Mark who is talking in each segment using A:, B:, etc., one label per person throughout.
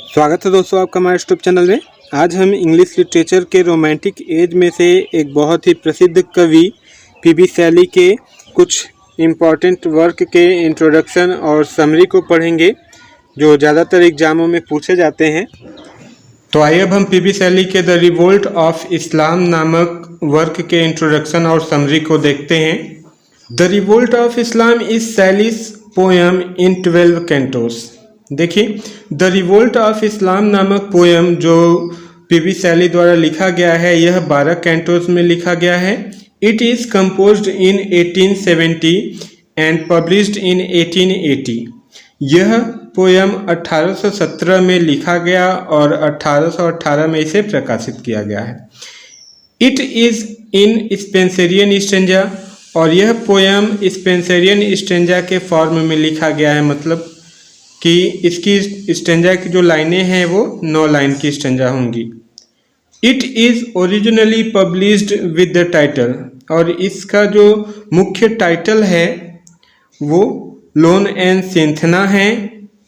A: स्वागत है दोस्तों आपका हमारे यूट्यूब चैनल में। आज हम इंग्लिश लिटरेचर के रोमांटिक एज में से एक बहुत ही प्रसिद्ध कवि पीबी शैली के कुछ इम्पॉर्टेंट वर्क के इंट्रोडक्शन और समरी को पढ़ेंगे जो ज़्यादातर एग्जामों में पूछे जाते हैं। तो आइए अब हम पीबी शैली के द रिवोल्ट ऑफ इस्लाम नामक वर्क के इंट्रोडक्शन और समरी को देखते हैं। The revolt of Islam is Shelley's poem in 12 Cantos. देखिए, द रिवोल्ट ऑफ इस्लाम नामक पोएम जो पीबी शैली द्वारा लिखा गया है यह 12 कैंटोस में लिखा गया है। It is composed in 1870 and published in 1880। यह पोएम 1817 में लिखा गया और 1818 में इसे प्रकाशित किया गया है। It is in Spenserian stanza, और यह पोएम स्पेंसरियन स्टेंजा के फॉर्म में लिखा गया है, मतलब कि इसकी स्टेंजा की जो लाइनें हैं वो 9 लाइन की स्टेंजा होंगी। It is originally published with the title, और इसका जो मुख्य टाइटल है वो लोन एंड सिंथना है,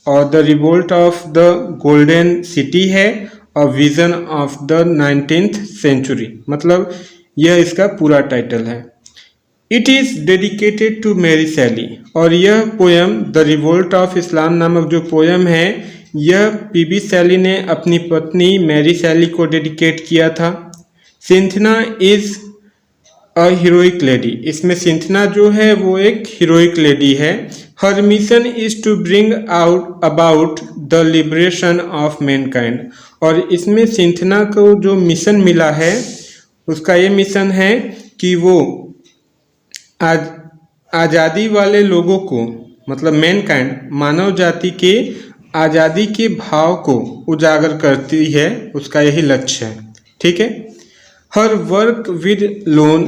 A: और the revolt of the golden city है, और vision of the 19th century, मतलब यह इसका पूरा टाइटल है। It is dedicated to Mary Shelley, और यह poem the revolt of Islam नामक जो पोएम है यह पीबी शैली ने अपनी पत्नी मैरी शैली को डेडिकेट किया था। Cythna is a heroic lady, इसमें सिंथना जो है वो एक हीरोइक लेडी है। Her mission is to bring out about the liberation of mankind, और इसमें सिंथना को जो मिशन मिला है उसका ये मिशन है कि वो आज़ादी वाले लोगों को, मतलब मैनकाइंड मानव जाति के आज़ादी के भाव को उजागर करती है, उसका यही लक्ष्य है। ठीक है। हर वर्क विद लोन,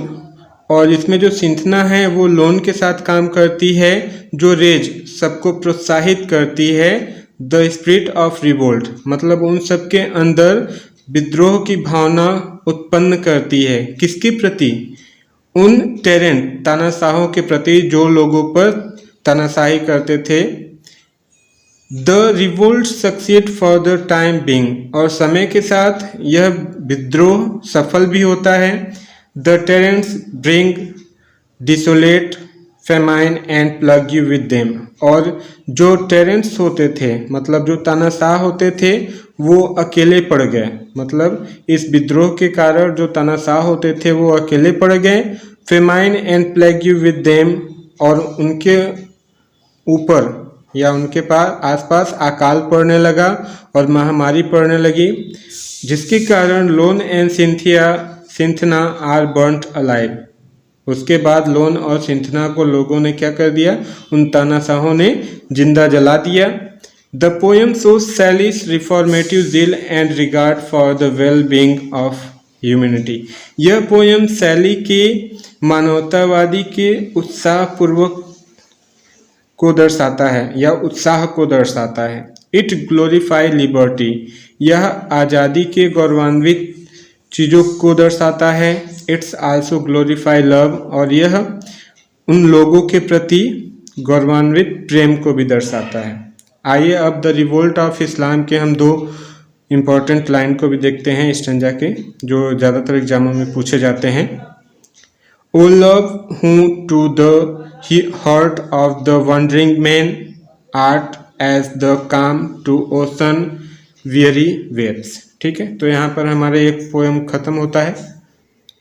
A: और इसमें जो सिंथना है वो लोन के साथ काम करती है, जो रेज सबको प्रोत्साहित करती है। द स्पिरिट ऑफ रिवोल्ट, मतलब उन सबके अंदर विद्रोह की भावना उत्पन्न करती है। किसके प्रति? उन टेरेंट तानाशाहों के प्रति जो लोगों पर तानाशाही करते थे। The revolt succeed for the time being, और समय के साथ यह विद्रोह सफल भी होता है। The tyrants bring desolate famine and plague you with them, और जो टेरेंट्स होते थे, मतलब जो तानाशाह होते थे, वो अकेले पड़ गए। मतलब इस विद्रोह के कारण जो तानाशाह होते थे वो अकेले पड़ गए। Famine and plague you with them, और उनके ऊपर या उनके पास आसपास अकाल पड़ने लगा और महामारी पड़ने लगी, जिसके कारण Laon and Cythna are burnt alive. उसके बाद लोन और सिंथना को लोगों ने क्या कर दिया? उन तानाशाहों ने जिंदा जला दिया। The poem shows Shelley's reformative zeal and regard for the well being of humanity. यह पोएम शैली के मानवतावादी के उत्साहपूर्वक को दर्शाता है या उत्साह को दर्शाता है। इट ग्लोरीफाई लिबर्टी, यह आज़ादी के गौरवान्वित चीज़ों को दर्शाता है। इट्स आल्सो ग्लोरीफाई लव, और यह उन लोगों के प्रति गौरवान्वित प्रेम को भी दर्शाता है। आइए अब द रिवोल्ट ऑफ इस्लाम के हम 2 इम्पॉर्टेंट लाइन को भी देखते हैं स्टेंजा के, जो ज़्यादातर एग्जामों में पूछे जाते हैं। O love who to the heart of the wandering man art as the calm to ocean weary waves. ठीक है, तो यहाँ पर हमारे एक पोएम खत्म होता है।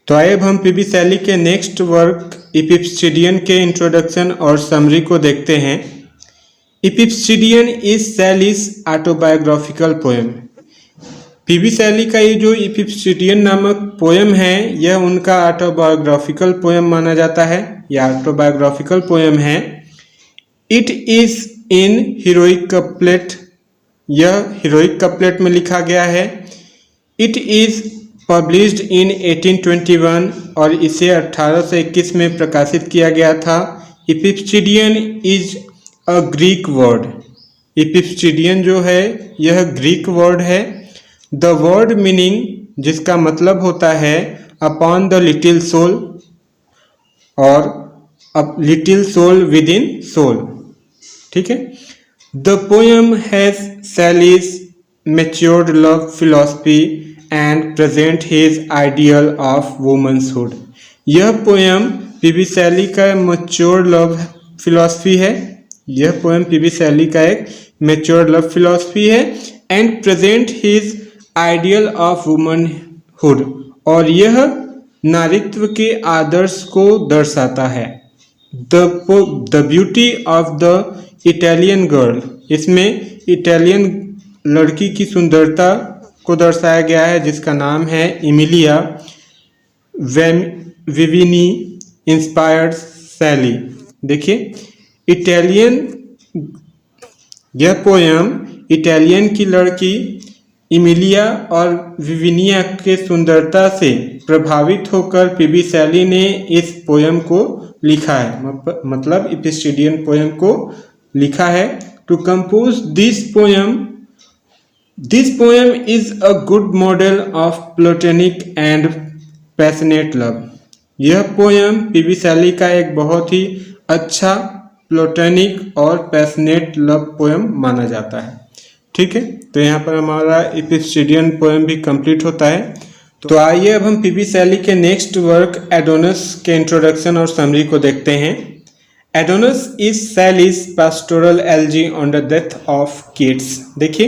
A: तो आइए अब हम पीबी शैली के नेक्स्ट वर्क इपिप्सिडियन के इंट्रोडक्शन और समरी को देखते हैं। Epipsychidion is Shelley's autobiographical poem. PB Shelley का ये जो इपिप्सिडियन नामक पोएम है यह उनका ऑटोबायोग्राफिकल पोएम माना जाता है, या ऑटोबायोग्राफिकल पोएम है। It is in heroic couplet, यह हीरोइक कपलेट में लिखा गया है। इट इज पब्लिश्ड इन 1821, और इसे 1821 में प्रकाशित किया गया था। Epipsychidion is a Greek word, Epipsychidion जो है यह ग्रीक वर्ड है। द वर्ड मीनिंग, जिसका मतलब होता है अपॉन द लिटिल सोल, और little soul within soul. ठीक है। The poem has Shelley's matured love philosophy and present his ideal of womanhood। यह पोयम पीबी शैली का मैच्योर लव फिलॉसफी है। यह पोयम पीबी शैली का एक मैच्योर लव फिलॉसफी है and present his ideal of womanhood, और यह नारीत्व के आदर्श को दर्शाता है। The beauty of the Italian girl, इसमें इटालियन लड़की की सुंदरता को दर्शाया गया है जिसका नाम है इमिलिया विविनी इंस्पायर्ड सैली। देखिए इटालियन, यह पोयम इटालियन की लड़की इमिलिया और विविनिया के सुंदरता से प्रभावित होकर पीबी शैली ने इस पोयम को लिखा है, मतलब इपिस्टिडियन पोयम को लिखा है। To compose this poem is a good model of platonic and passionate love. यह पोयम पीबी शैली का एक बहुत ही अच्छा प्लेटोनिक और पैशनेट लव पोयम माना जाता है। ठीक है, तो यहाँ पर हमारा इपिस्टिडियन पोयम भी कंप्लीट होता है। तो आइए अब हम पीबी शैली के नेक्स्ट वर्क एडोनस के इंट्रोडक्शन और समरी को देखते हैं। Adonais is Shelley's pastoral elegy on the death of Keats. देखिए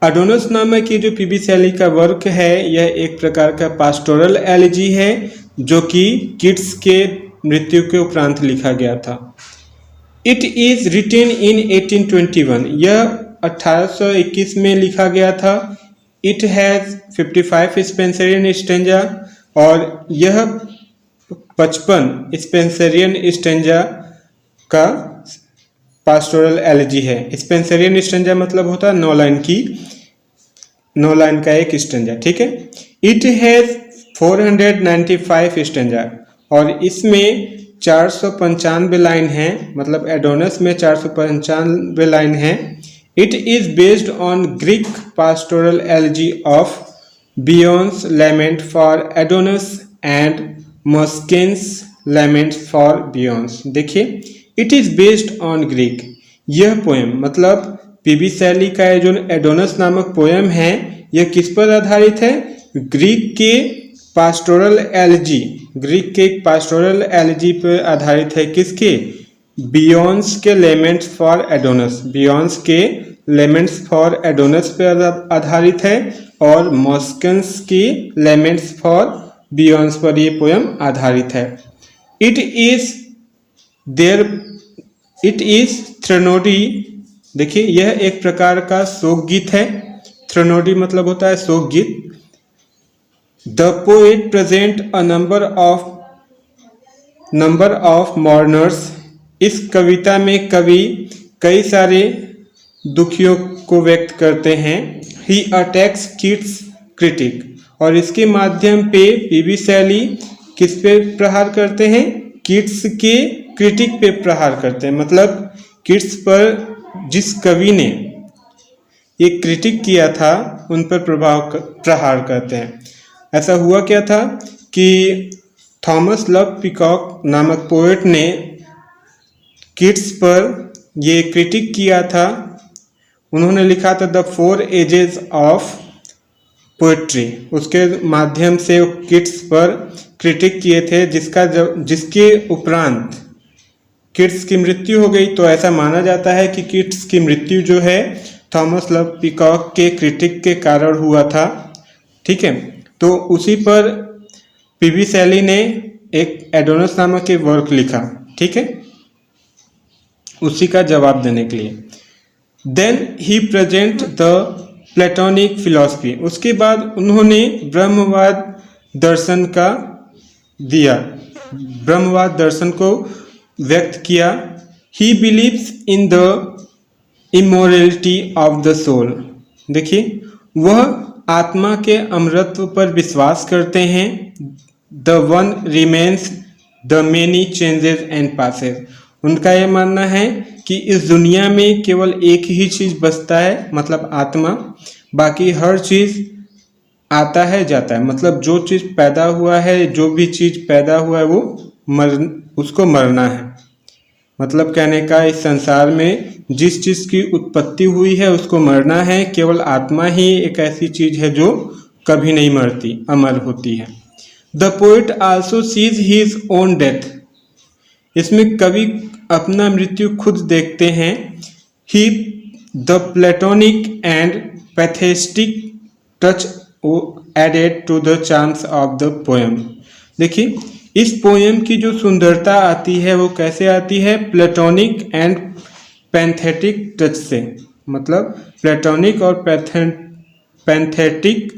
A: एडोनस नामक ये जो पीबी शैली का वर्क है यह एक प्रकार का पास्टोरल एलजी है जो कि किड्स के मृत्यु के उपरांत लिखा गया था। इट इज रिटेन इन 1821, यह 1821 में लिखा गया था। इट हैज़ 55 स्पेंसरियन स्टेंजा, और यह 55 स्पेंसरियन स्टेंजा का पास्टोरल एलजी है। स्पेंसरियन स्टेंजा मतलब होता है 9 लाइन का एक स्टेंजा। ठीक है, इट हैज़ 495 स्टेंजा, और इसमें 495 लाइन है, मतलब एडोनस में 495 लाइन है। It is based on Greek pastoral elegy of Bion's lament for Adonis and Moskin's lament for Bion's। देखिए it is based on Greek, यह पोएम मतलब पीबी शैली का जो एडोनस नामक पोएम है यह किस पर आधारित है? ग्रीक के पास्टोरल एलजी पर आधारित है। किसके? बियॉन्स के लेमेंट्स फॉर एडोनस, बियॉन्स के लेमेंट्स फॉर एडोनस पर आधारित है, और मॉस्कन्स की लेमेंट्स फॉर बियॉन्स पर ये पोयम आधारित है। It is threnody. देखिए यह एक प्रकार का शोक गीत है। थ्रेनोडी मतलब होता है शोक गीत। The poet present a number of mourners. इस कविता में कवि कई सारे दुखियों को व्यक्त करते हैं। ही अटैक्स किड्स क्रिटिक, और इसके माध्यम पे पीबी शैली किस पे प्रहार करते हैं? किड्स के क्रिटिक पे प्रहार करते हैं, मतलब किड्स पर जिस कवि ने ये क्रिटिक किया था उन पर प्रहार करते हैं। ऐसा हुआ क्या था कि थॉमस लव पीकॉक नामक पोएट ने किड्स पर ये क्रिटिक किया था। उन्होंने लिखा था द 4 एजेस ऑफ पोएट्री, उसके माध्यम से किड्स पर क्रिटिक किए थे, जिसके उपरांत किड्स की मृत्यु हो गई। तो ऐसा माना जाता है कि किड्स की मृत्यु जो है थॉमस लव पीकॉक के क्रिटिक के कारण हुआ था। ठीक है, तो उसी पर पीबी शैली ने एक एडोनस नामक एक वर्क लिखा। ठीक है, उसी का जवाब देने के लिए। Then he present the platonic philosophy, उसके बाद उन्होंने ब्रह्मवाद दर्शन का दिया, ब्रह्मवाद दर्शन को व्यक्त किया। He believes in the immorality of the soul. देखिए वह आत्मा के अमरत्व पर विश्वास करते हैं। The one remains the many changes and passes. उनका यह मानना है कि इस दुनिया में केवल एक ही चीज़ बचता है, मतलब आत्मा, बाकी हर चीज़ आता है जाता है। मतलब जो चीज़ पैदा हुआ है, जो भी चीज़ पैदा हुआ है वो उसको मरना है। मतलब कहने का इस संसार में जिस चीज़ की उत्पत्ति हुई है उसको मरना है, केवल आत्मा ही एक ऐसी चीज है जो कभी नहीं मरती, अमर होती है। The poet also sees his own death, इसमें कवि अपना मृत्यु खुद देखते हैं। He the platonic and pathetic touch added to the charms of the poem. देखिए इस पोएम की जो सुंदरता आती है वो कैसे आती है, प्लेटोनिक एंड पैंथेटिक टच से, मतलब प्लेटोनिक और पैंथेटिक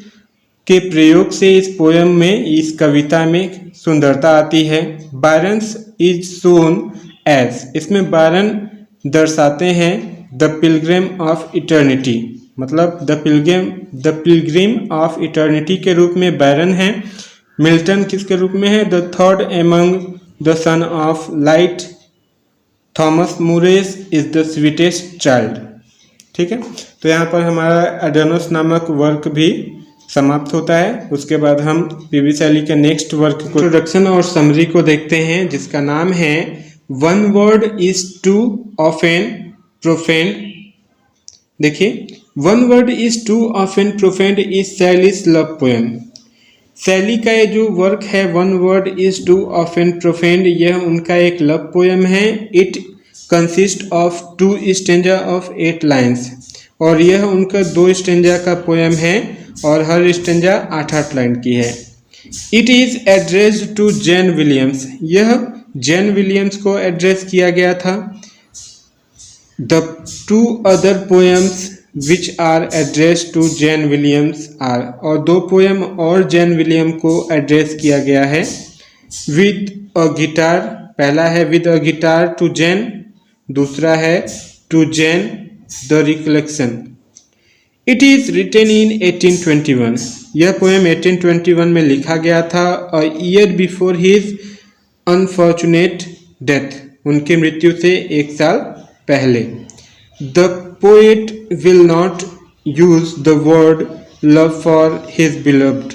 A: के प्रयोग से इस पोएम में, इस कविता में सुंदरता आती है। बायरन्स इज सोन एज, इसमें बायरन दर्शाते हैं द पिलग्रिम ऑफ इटर्निटी, मतलब द पिलग्रिम ऑफ इटर्निटी के रूप में बायरन है। मिल्टन किसके रूप में है, the third among the son of light, Thomas Moore's is the sweetest child. ठीक है, तो यहाँ पर हमारा एडेनोस नामक वर्क भी समाप्त होता है। उसके बाद हम पीवी शैली के नेक्स्ट वर्क को, इंट्रोडक्शन और समरी को देखते हैं, जिसका नाम है one word is too often profaned. देखिए one word is too often profaned is Shelley's love poem. Shelley का ये जो वर्क है one word is too often profaned, यह उनका एक लव पोएम है। It consist of 2 stanza of 8 lines, और यह उनका 2 स्टेंजा का पोएम है और हर स्टेंजा 8-8 लाइन की है। It is addressed to Jane Williams, यह जैन विलियम्स को एड्रेस किया गया था। The 2 other poems which are address to Jane Williams are, और 2 पोएम और जैन विलियम को एड्रेस किया गया है। विद अ गिटार, पहला है with a guitar to Jane, दूसरा है to Jane the recollection. It is written in 1821, यह पोएम 1821 में लिखा गया था, a year before his unfortunate death, उनकी मृत्यु से 1 साल पहले। The poet will not use the word love for his beloved,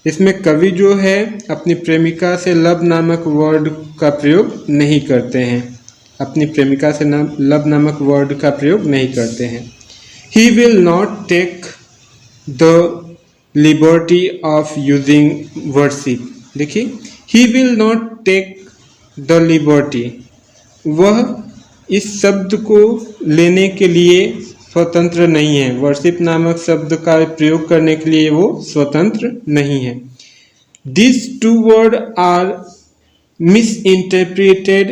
A: इसमें कवि जो है अपनी प्रेमिका से लव नामक वर्ड का प्रयोग नहीं करते हैं, अपनी प्रेमिका से लव नामक वर्ड का प्रयोग नहीं करते हैं। He will not take the liberty of using worship, देखिए he will not take the liberty, वह इस शब्द को लेने के लिए स्वतंत्र नहीं है, वर्शिप नामक शब्द का प्रयोग करने के लिए वो स्वतंत्र नहीं है। These 2 words are misinterpreted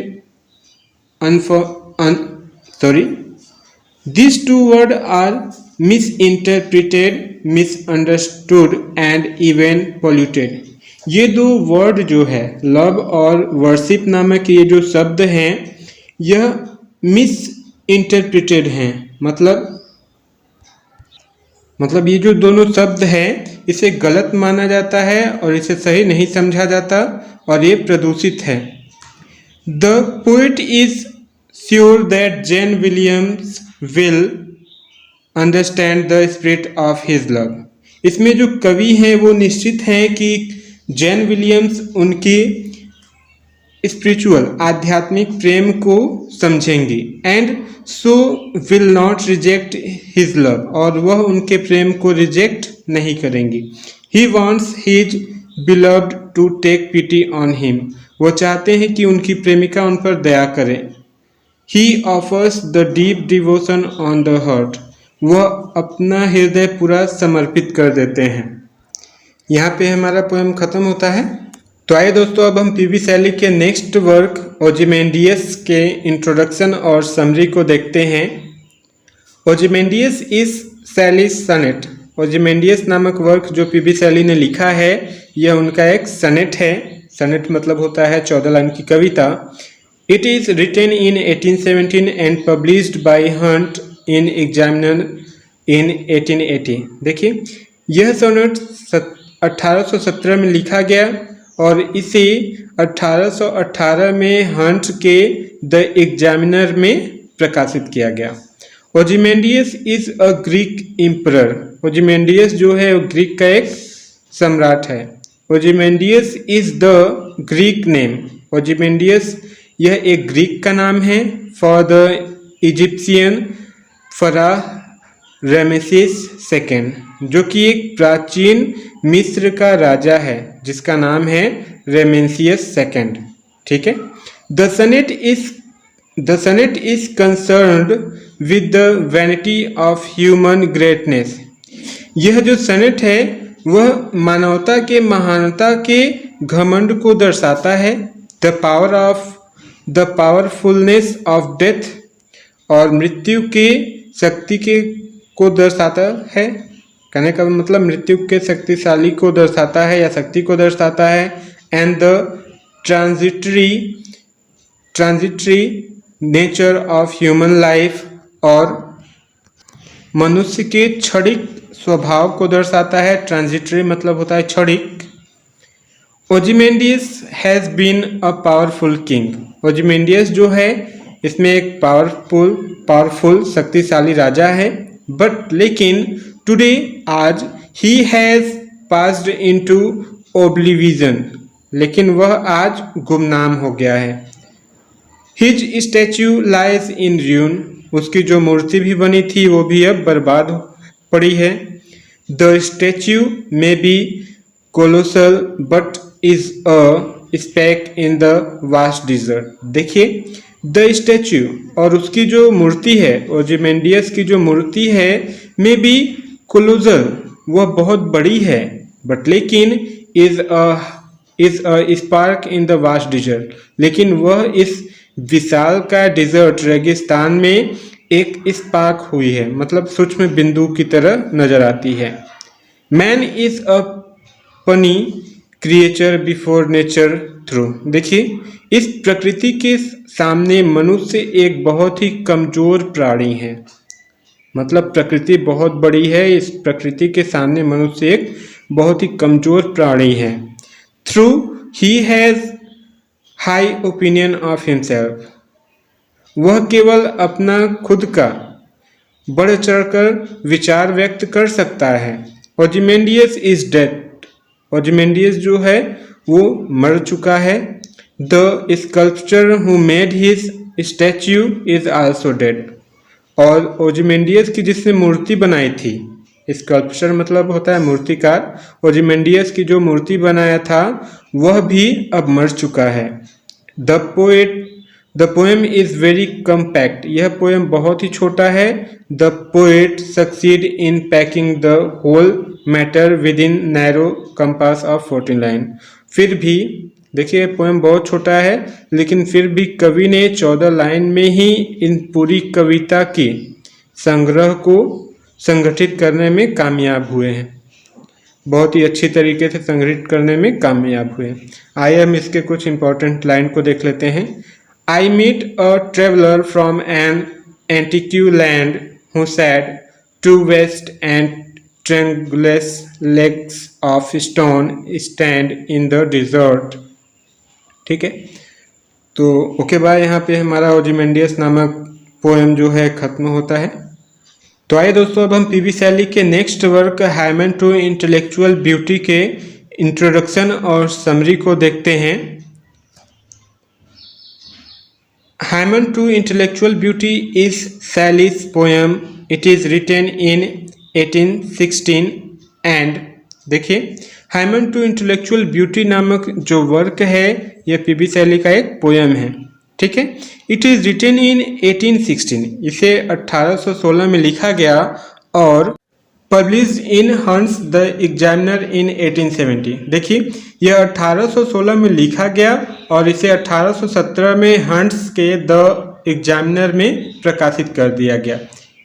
A: These 2 words are misinterpreted, misunderstood and even polluted। ये 2 वर्ड जो है लव और वर्शिप नामक ये जो शब्द हैं यह मिस इंटरप्रिटेड हैं, मतलब ये जो दोनों शब्द हैं इसे गलत माना जाता है और इसे सही नहीं समझा जाता और ये प्रदूषित है। The poet is sure that Jain Williams will understand the spirit of his love, इसमें जो कवि हैं वो निश्चित हैं कि जैन विलियम्स उनकी स्पिरिचुअल आध्यात्मिक प्रेम को समझेंगी। And so will not reject his love, और वह उनके प्रेम को रिजेक्ट नहीं करेंगी। He wants his beloved to take pity on him, वो चाहते हैं कि उनकी प्रेमिका उन पर दया करे। He offers the deep devotion on the heart, वह अपना हृदय पूरा समर्पित कर देते हैं। यहाँ पे हमारा पोएम खत्म होता है। तो आइए दोस्तों अब हम पीवी शैली के नेक्स्ट वर्क ओजिमेंडियस के इंट्रोडक्शन और समरी को देखते हैं। ओजिमेंडियस इज शैलीज सनेट, ओजिमेंडियस नामक वर्क जो पीवी शैली ने लिखा है यह उनका एक सनेट है। सनेट मतलब होता है 14 लाइन की कविता। It is written in 1817 and published by Hunt in Examiner in 1880। देखिए यह सोनेट 1817 में लिखा गया और इसे 1818 में हंट के द एग्जामिनर में प्रकाशित किया गया। Ozymandias is a Greek emperor, Ozymandias जो है वो ग्रीक का एक सम्राट है। Ozymandias is the Greek name, Ozymandias यह एक ग्रीक का नाम है for the Egyptian Pharaoh Rameses second, जो कि एक प्राचीन मिस्र का राजा है जिसका नाम है रेमेसियस सेकेंड। ठीक है। The sonnet is concerned with the vanity of human greatness. यह जो सनेट है वह मानवता के महानता के घमंड को दर्शाता है। द पावरफुलनेस ऑफ डेथ, और मृत्यु के शक्ति के को दर्शाता है। कहने का मतलब मृत्यु के शक्तिशाली को दर्शाता है या शक्ति को दर्शाता है। And the transitory nature of human life, और मनुष्य के क्षणिक स्वभाव को दर्शाता है। ट्रांजिटरी मतलब होता है क्षणिक। Ozymandias has been a powerful king. Ozymandias जो है इसमें एक पावरफुल शक्तिशाली राजा है। बट लेकिन टुडे आज ही हैज़ पास्ड इनटू ओब्लिविजन, लेकिन वह आज गुमनाम हो गया है। His statue lies in ruin, उसकी जो मूर्ति भी बनी थी वो भी अब बर्बाद पड़ी है। The statue may be colossal but is a speck in the vast desert. देखिए, द स्टैच्यू और उसकी जो मूर्ति है, ओजिमेंडियस की जो मूर्ति है, मे बी कोलोसल, वह बहुत बड़ी है, बट लेकिन is a spark in the vast desert, लेकिन वह इस विशाल का डिजर्ट रेगिस्तान में एक स्पार्क हुई है, मतलब सूक्ष्म बिंदु की तरह नजर आती है। मैन इज अ पनी क्रिएचर बिफोर नेचर थ्रू। देखिए, इस प्रकृति के सामने मनुष्य एक बहुत ही कमजोर प्राणी है, मतलब प्रकृति बहुत बड़ी है, इस प्रकृति के सामने मनुष्य एक बहुत ही कमजोर प्राणी है। Through he has high opinion of himself, वह केवल अपना खुद का बढ़ चढ़कर विचार व्यक्त कर सकता है। ओजिमेंडियस इज डेड, ओजिमेंडियस जो है वो मर चुका है। The sculpture who made his statue is also dead, और ओजिमेंडियस की जिसने मूर्ति बनाई थी, स्कल्पचर मतलब होता है मूर्तिकार, ओजिमेंडियस की जो मूर्ति बनाया था वह भी अब मर चुका है। The poem is very compact, यह पोएम बहुत ही छोटा है। The poet succeed in packing the whole matter within narrow compass of 14 line. फिर भी देखिए, पोएम बहुत छोटा है, लेकिन फिर भी कवि ने 14 लाइन में ही इन पूरी कविता की संग्रह को संगठित करने में कामयाब हुए हैं, बहुत ही अच्छी तरीके से संग्रहित करने में कामयाब हुए। आइए हम इसके कुछ इंपॉर्टेंट लाइन को देख लेते हैं। I meet a traveller from an antique land who said two vast and trunkless legs of stone stand in the desert. ठीक है, तो ओके बाय, यहाँ पे हमारा ओजिमेंडियस नामक पोएम जो है खत्म होता है। तो आइए दोस्तों, अब हम पीबी शैली के next work hymn to intellectual beauty के इंट्रोडक्शन और समरी को देखते हैं। Hymn to intellectual beauty is Shelley's poem, it is written in 1816 and देखिए, हाइमन टू इंटेलेक्चुअल ब्यूटी नामक जो वर्क है यह पीबी शैली का एक पोएम है। ठीक है, इट इज रिटन इन 1816, इसे 1816 में लिखा गया और published in Hunt's the Examiner in 1870। देखिए, यह 1816 में लिखा गया और इसे 1817 में हंट्स के द एग्जामिनर में प्रकाशित कर दिया गया।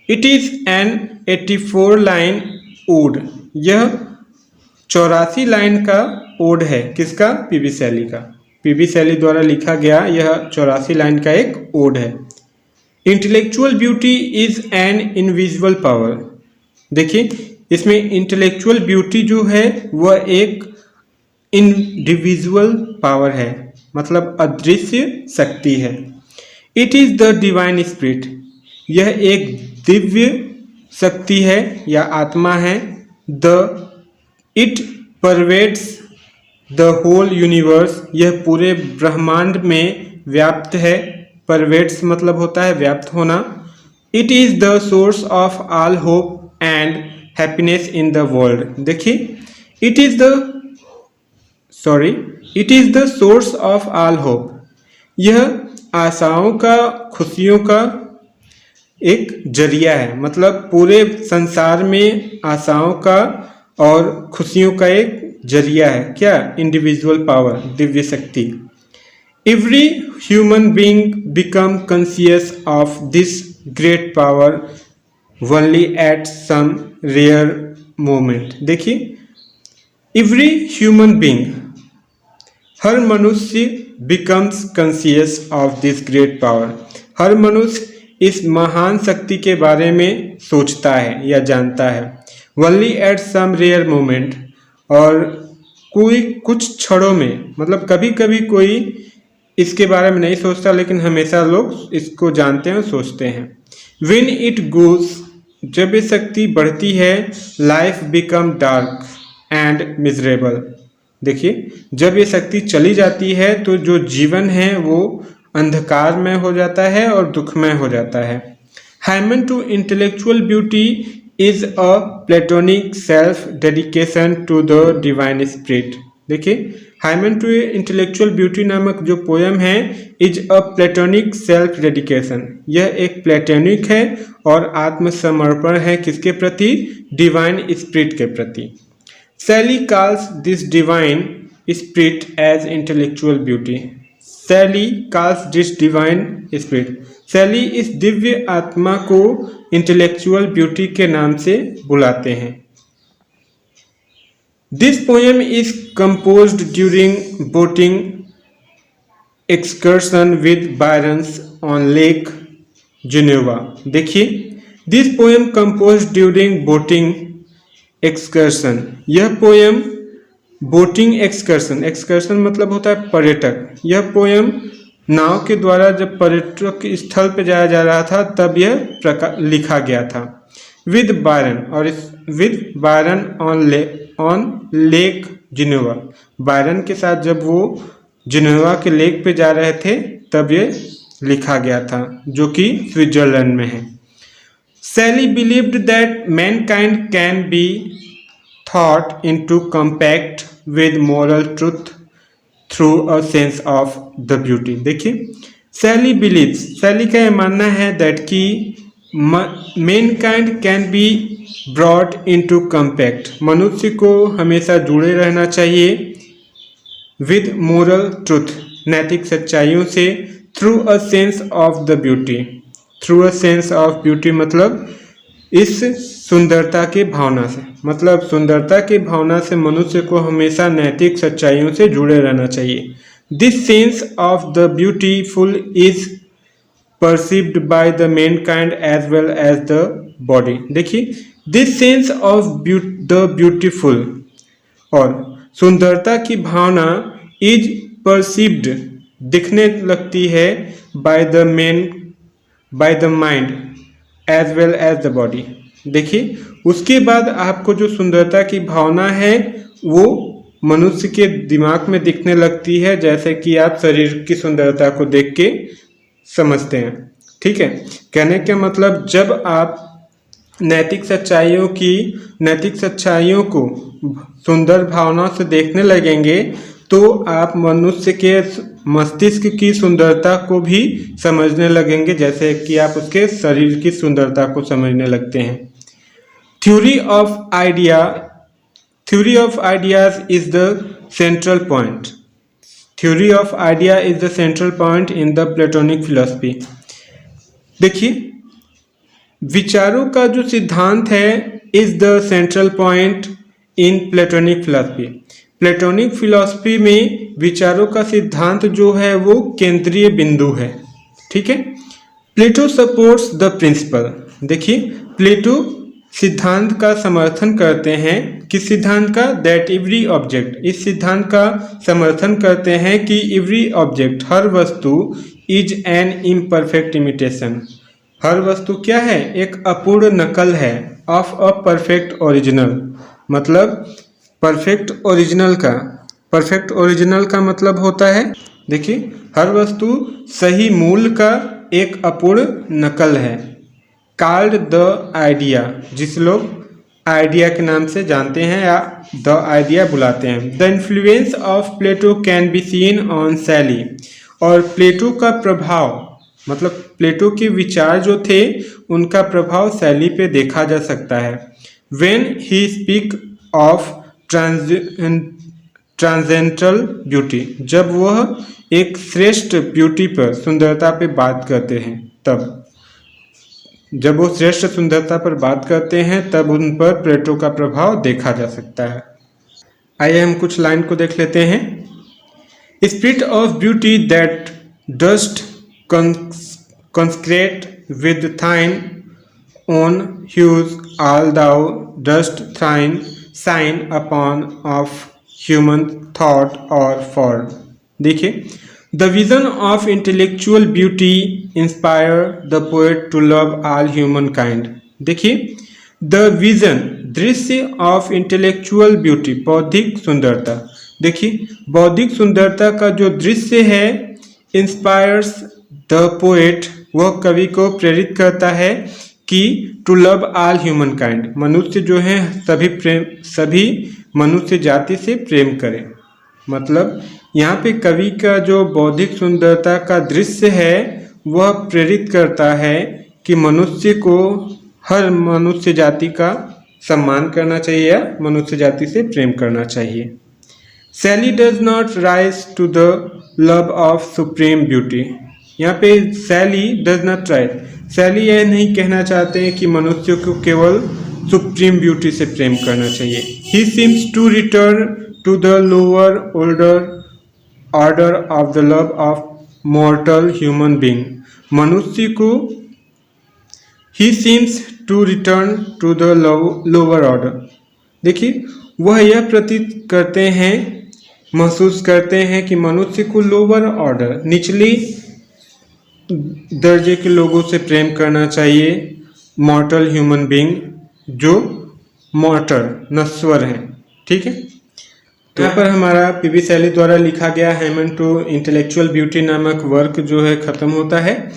A: It is an 84 line ode, यह 84 लाइन का ओड है। किसका? पीबी शैली का। पीबी शैली द्वारा लिखा गया यह 84 लाइन का एक ओड है। Intellectual beauty is an invisible power. देखिए, इसमें इंटेलेक्चुअल ब्यूटी जो है वह एक इंडिविजुअल पावर है, मतलब अदृश्य शक्ति है। It is the divine spirit, यह एक दिव्य शक्ति है या आत्मा है। इट परवेड्स द होल यूनिवर्स, यह पूरे ब्रह्मांड में व्याप्त है। परवेड्स मतलब होता है व्याप्त होना। It is the source of all hope and happiness in the world. देखिए, it is the source of all hope. यह आशाओं का, खुशियों का एक जरिया है। मतलब पूरे संसार में आशाओं का और खुशियों का एक जरिया है। क्या? इंडिविजुअल पावर, दिव्य शक्ति। Every human being become conscious of this great power only at some rare moment. देखिए, एवरी ह्यूमन बीइंग, हर मनुष्य becomes conscious of this great power. हर मनुष्य इस महान शक्ति के बारे में सोचता है या जानता है। Only at some rare moment, और कोई कुछ क्षणों में, मतलब कभी कभी कोई इसके बारे में नहीं सोचता, लेकिन हमेशा लोग इसको जानते हैं और सोचते हैं। व्हेन इट गोज, जब ये शक्ति बढ़ती है, life become dark and miserable. देखिए, जब ये शक्ति चली जाती है तो जो जीवन है वो अंधकार में हो जाता है और दुखमय हो जाता है। Hymn to intellectual beauty is a platonic self dedication to the divine spirit. देखिए, हाइमन टू इंटेलेक्चुअल ब्यूटी नामक जो पोयम है, is a platonic self dedication. यह एक प्लेटोनिक है और आत्मसमर्पण है किसके प्रति? डिवाइन स्पिरिट के प्रति। Shelley calls this divine spirit as intellectual beauty. Shelley calls this divine spirit. Shelley इस दिव्य आत्मा को इंटेलेक्चुअल ब्यूटी के नाम से बुलाते हैं। This poem is composed during boating excursion with Byron's on Lake Geneva. देखिए, this poem composed during boating excursion. यह पोयम बोटिंग एक्सकर्शन, एक्सकर्शन मतलब होता है पर्यटक। यह पोयम नाव के द्वारा जब पर्यटक स्थल पर जाया जा रहा था तब यह लिखा गया था। विद बायरन, और with Byron on lake Geneva. Byron के साथ जब वो जिनेवा के लेक पे जा रहे थे तब ये लिखा गया था, जो कि स्विट्जरलैंड में है। Shelley believed that mankind can be thought into compact with moral truth through a sense of the beauty. देखिए, Shelley believes, Shelley का यह मानना है that कि mankind can be brought into compact, मनुष्य को हमेशा जुड़े रहना चाहिए with moral truth, नैतिक सच्चाइयों से, through a sense of the beauty. Through a sense of beauty मतलब इस सुंदरता की भावना से, मतलब सुंदरता की भावना से मनुष्य को हमेशा नैतिक सच्चाइयों से जुड़े रहना चाहिए। This sense of the beautiful is perceived by the mankind as well as the body. देखिए, this sense of the beautiful, और सुंदरता की भावना इज परसीव्ड दिखने लगती है by the mind as well as the body. देखिए, उसके बाद आपको जो सुंदरता की भावना है वो मनुष्य के दिमाग में दिखने लगती है, जैसे कि आप शरीर की सुंदरता को देख के समझते हैं। ठीक है, कहने का मतलब जब आप नैतिक सच्चाइयों को सुंदर भावना से देखने लगेंगे तो आप मनुष्य के मस्तिष्क की सुंदरता को भी समझने लगेंगे, जैसे कि आप उसके शरीर की सुंदरता को समझने लगते हैं। Theory of ideas is the central point. Theory of idea is the central point in the platonic philosophy. देखिए, विचारों का जो सिद्धांत है is the central point in platonic philosophy. Platonic philosophy में विचारों का सिद्धांत जो है वो केंद्रीय बिंदु है। ठीक है, प्लेटो सपोर्ट्स द प्रिंसिपल। देखिए, प्लेटो सिद्धांत का समर्थन करते हैं। किस सिद्धांत का? दैट एवरी ऑब्जेक्ट, इस सिद्धांत का समर्थन करते हैं कि एवरी ऑब्जेक्ट, हर वस्तु, इज एन इम्परफेक्ट इमिटेशन। हर वस्तु क्या है? एक अपूर्ण नकल है ऑफ अ परफेक्ट ओरिजिनल। मतलब परफेक्ट ओरिजिनल का मतलब होता है, देखिए, हर वस्तु सही मूल का एक अपूर्ण नकल है। कॉल्ड द आइडिया, जिस लोग आइडिया के नाम से जानते हैं या द आइडिया बुलाते हैं। The influence of Plato can be seen on Shelley, और प्लेटो का प्रभाव मतलब प्लेटो के विचार जो थे उनका प्रभाव सैली पे देखा जा सकता है। When he speak of transcendental beauty, जब वह एक श्रेष्ठ ब्यूटी पर, सुंदरता पे बात करते हैं, तब जब वो श्रेष्ठ सुंदरता पर बात करते हैं तब उन पर प्लेटो का प्रभाव देखा जा सकता है। आइए हम कुछ लाइन को देख लेते हैं। Spirit of beauty that dust consecrate with thine own hues all thou dost shine upon of human thought or form। देखिए, the vision of intellectual beauty inspire the poet to love all humankind। देखिए, the vision दृश्य of intellectual beauty बौद्धिक सुंदरता, देखिए बौद्धिक सुंदरता का जो दृश्य है इंस्पायर्स द पोएट, वह कवि को प्रेरित करता है कि to love all humankind, मनुष्य जो है सभी मनुष्य जाति से प्रेम करें। मतलब यहाँ पे कवि का जो बौद्धिक सुंदरता का दृश्य है वह प्रेरित करता है कि मनुष्य को हर मनुष्य जाति का सम्मान करना चाहिए या मनुष्य जाति से प्रेम करना चाहिए। Shelley does not rise to the love of supreme beauty, यहाँ पे Shelley does not rise, Shelley यह नहीं कहना चाहते हैं कि मनुष्य को केवल सुप्रीम ब्यूटी से प्रेम करना चाहिए। He seems to return to the lower older order of the love of mortal human being, मनुष्य को he seems to return to the lower order, देखिए वह यह प्रतीत करते हैं, महसूस करते हैं कि मनुष्य को लोअर ऑर्डर निचली दर्जे के लोगों से प्रेम करना चाहिए, मॉर्टल ह्यूमन बीइंग जो मॉर्टल नश्वर हैं। ठीक है, तो यहाँ पर हमारा पीबी सैली द्वारा लिखा गया हेमन टू इंटेलेक्चुअल ब्यूटी नामक वर्क जो है खत्म होता है।